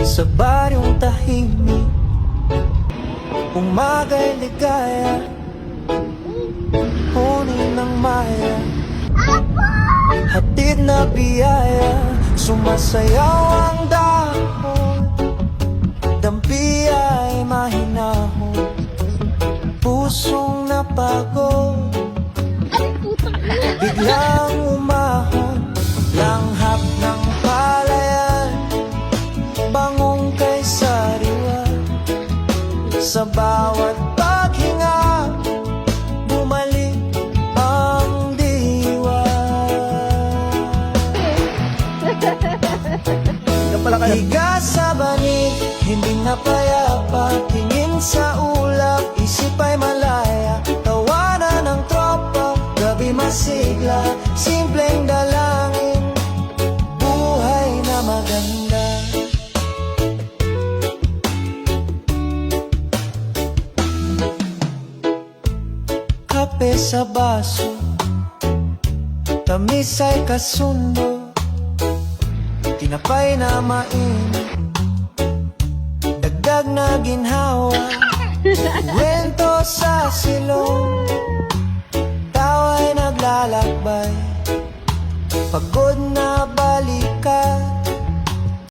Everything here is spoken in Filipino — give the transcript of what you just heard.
Sa baryong tahimik, umaga'y ligaya, hunin ng maya, hatid na biyaya. Sumasayaw ang dahon, dampi ay mahinahon, pusong napagod biglang umahon. Langhap ng palayan, bangong kay sariwa. Sa bawat paghinga, bumalik ang diwa. Higa sa banig, hindi na payapa, tingin sa ulap, isip ay malaya. Tawanan ng tropa, gabi masigla, simpleng dalangin, buhay na maganda. Kape sa baso, tamis ay kasundo, tinapay na mainit, dagdag na ginhawa, kwento sa silong, tawa'y naglalakbay, pagod na